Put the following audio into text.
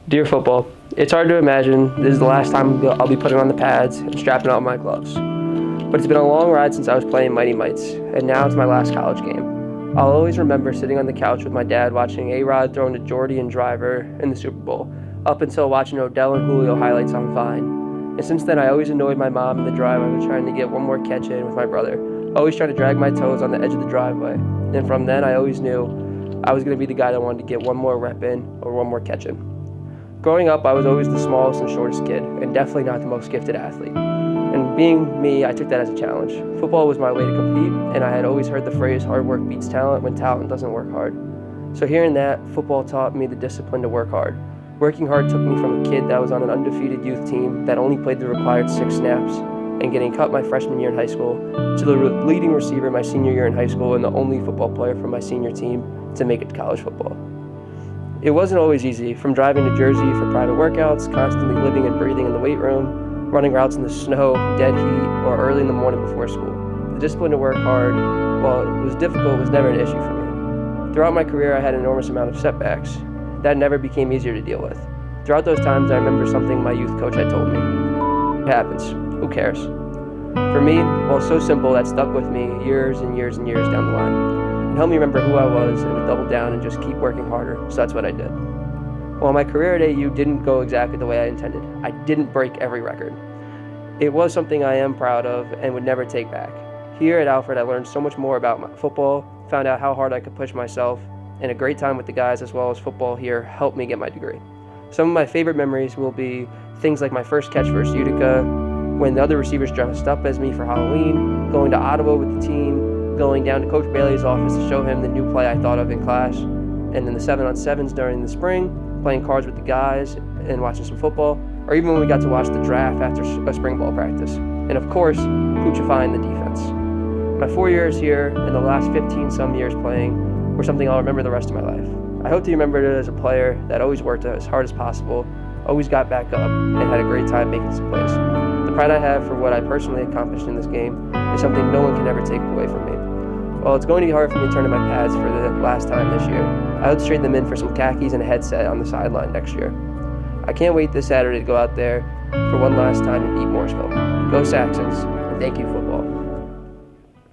Dear football, it's hard to imagine this is the last time I'll be putting on the pads and strapping on my gloves. But it's been a long ride since I was playing Mighty Mites, and now it's my last college game. I'll always remember sitting on the couch with my dad watching A-Rod throwing to Jordy and Driver in the Super Bowl, up until watching Odell and Julio highlights on Vine. And since then, I always annoyed my mom in the driveway trying to get one more catch in with my brother, always trying to drag my toes on the edge of the driveway. And from then, I always knew I was going to be the guy that wanted to get one more rep in or one more catch in. Growing up, I was always the smallest and shortest kid, and definitely not the most gifted athlete. And being me, I took that as a challenge. Football was my way to compete, and I had always heard the phrase, hard work beats talent when talent doesn't work hard. So hearing that, football taught me the discipline to work hard. Working hard took me from a kid that was on an undefeated youth team that only played the required 6 snaps and getting cut my freshman year in high school to the leading receiver my senior year in high school and the only football player from my senior team to make it to college football. It wasn't always easy, from driving to Jersey for private workouts, constantly living and breathing in the weight room, running routes in the snow, dead heat, or early in the morning before school. The discipline to work hard, while it was difficult, was never an issue for me. Throughout my career, I had an enormous amount of setbacks. That never became easier to deal with. Throughout those times, I remember something my youth coach had told me. It happens. Who cares? For me, well, it's so simple that stuck with me years and years and years down the line. It helped me remember who I was and to double down and just keep working harder, so that's what I did. While my career at AU didn't go exactly the way I intended, I didn't break every record. It was something I am proud of and would never take back. Here at Alfred, I learned so much more about my football, found out how hard I could push myself, and a great time with the guys as well as football here helped me get my degree. Some of my favorite memories will be things like my first catch versus Utica, when the other receivers dressed up as me for Halloween, going to Ottawa with the team, going down to Coach Bailey's office to show him the new play I thought of in class, and then the 7-on-7s during the spring, playing cards with the guys and watching some football, or even when we got to watch the draft after a spring ball practice. And of course, Pucci the defense. My 4 years here and the last 15-some years playing were something I'll remember the rest of my life. I hope to remember it as a player that always worked as hard as possible, always got back up, and had a great time making some plays. The pride I have for what I personally accomplished in this game is something no one can ever take away from me. While it's going to be hard for me to turn in my pads for the last time this year, I hope to trade them in for some khakis and a headset on the sideline next year. I can't wait this Saturday to go out there for one last time and beat Morrisville. Go Saxons, and thank you, football.